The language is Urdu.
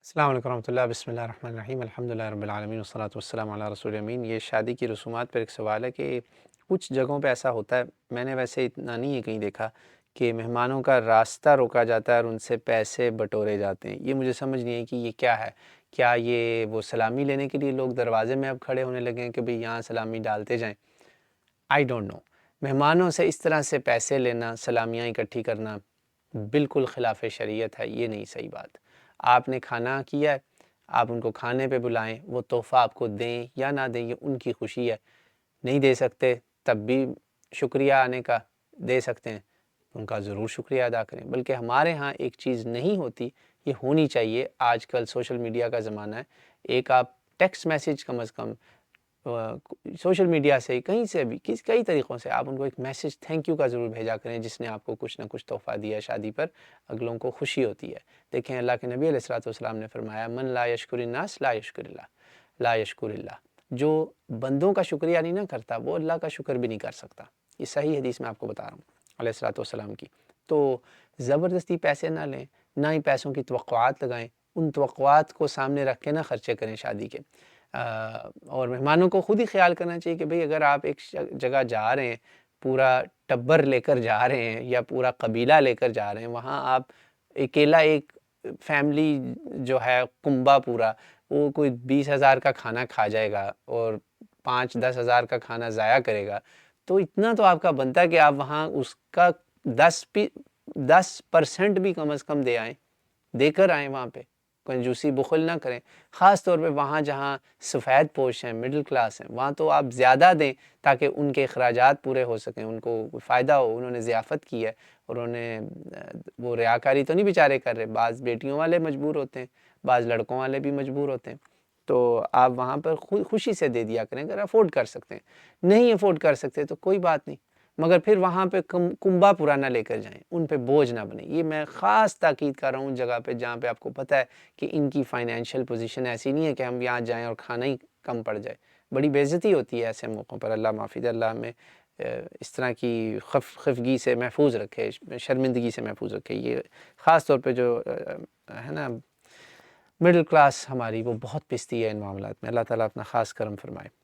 السلام علیکم ورحمۃ اللہ، بسم اللہ الرحمن الرحیم، الحمدللہ رب العالمین والصلاۃ والسلام علی رسول امین۔ یہ شادی کی رسومات پر ایک سوال ہے کہ کچھ جگہوں پہ ایسا ہوتا ہے، میں نے ویسے اتنا نہیں ہے کہیں دیکھا، کہ مہمانوں کا راستہ روکا جاتا ہے اور ان سے پیسے بٹورے جاتے ہیں۔ یہ مجھے سمجھ نہیں ہے کہ یہ کیا ہے۔ کیا یہ وہ سلامی لینے کے لیے لوگ دروازے میں اب کھڑے ہونے لگے ہیں کہ بھئی یہاں سلامی ڈالتے جائیں؟ I don't know. مہمانوں سے اس طرح سے پیسے لینا، سلامیاں اکٹھی کرنا بالکل خلاف شریعت ہے، یہ نہیں صحیح بات۔ آپ نے کھانا کیا ہے، آپ ان کو کھانے پہ بلائیں، وہ تحفہ آپ کو دیں یا نہ دیں، یہ ان کی خوشی ہے۔ نہیں دے سکتے تب بھی شکریہ آنے کا دے سکتے ہیں، ان کا ضرور شکریہ ادا کریں۔ بلکہ ہمارے ہاں ایک چیز نہیں ہوتی، یہ ہونی چاہیے۔ آج کل سوشل میڈیا کا زمانہ ہے، ایک آپ ٹیکسٹ میسیج کم از کم سوشل میڈیا سے کہیں سے بھی کئی طریقوں سے آپ ان کو ایک میسیج تھینک یو کا ضرور بھیجا کریں، جس نے آپ کو کچھ نہ کچھ تحفہ دیا شادی پر، اگلوں کو خوشی ہوتی ہے۔ دیکھیں اللہ کے نبی علیہ الصلوۃ والسلام نے فرمایا من لا یشکر الناس لا یشکر اللہ، لا یشکر اللہ، جو بندوں کا شکریہ نہیں نہ کرتا وہ اللہ کا شکر بھی نہیں کر سکتا۔ یہ صحیح حدیث میں آپ کو بتا رہا ہوں علیہ الصلوۃ والسلام کی۔ تو زبردستی پیسے نہ لیں، نہ ہی پیسوں کی توقعات لگائیں، ان توقعات کو سامنے رکھ کے نہ خرچے کریں شادی کے۔ اور مہمانوں کو خود ہی خیال کرنا چاہیے کہ بھئی اگر آپ ایک جگہ جا رہے ہیں، پورا ٹبر لے کر جا رہے ہیں یا پورا قبیلہ لے کر جا رہے ہیں، وہاں آپ اکیلا ایک فیملی جو ہے کنبہ پورا، وہ کوئی 20,000 کا کھانا کھا جائے گا اور 5-10,000 کا کھانا ضائع کرے گا، تو اتنا تو آپ کا بنتا ہے کہ آپ وہاں اس کا 10% بھی کم از کم دے آئیں، دے کر آئیں، وہاں پہ کنجوسی بخل نہ کریں۔ خاص طور پہ وہاں جہاں سفید پوش ہیں، مڈل کلاس ہیں، وہاں تو آپ زیادہ دیں تاکہ ان کے اخراجات پورے ہو سکیں، ان کو فائدہ ہو۔ انہوں نے ضیافت کی ہے اور انہیں وہ ریاکاری تو نہیں بیچارے کر رہے، بعض بیٹیوں والے مجبور ہوتے ہیں، بعض لڑکوں والے بھی مجبور ہوتے ہیں، تو آپ وہاں پر خوشی سے دے دیا کریں اگر افورڈ کر سکتے ہیں۔ نہیں افورڈ کر سکتے تو کوئی بات نہیں، مگر پھر وہاں پہ کنبہ پورا نہ لے کر جائیں، ان پہ بوجھ نہ بنیں۔ یہ میں خاص تاکید کر رہا ہوں جگہ پہ جہاں پہ آپ کو پتہ ہے کہ ان کی فائنینشیل پوزیشن ایسی نہیں ہے کہ ہم یہاں جائیں اور کھانا ہی کم پڑ جائے۔ بڑی بے عزتی ہوتی ہے ایسے موقعوں پر، اللہ معافی دے، اللہ ہمیں اس طرح کی خفگی سے محفوظ رکھے، شرمندگی سے محفوظ رکھے۔ یہ خاص طور پہ جو ہے نا مڈل کلاس ہماری، وہ بہت پستی ہے ان معاملات میں۔ اللہ تعالیٰ اپنا خاص کرم فرمائے۔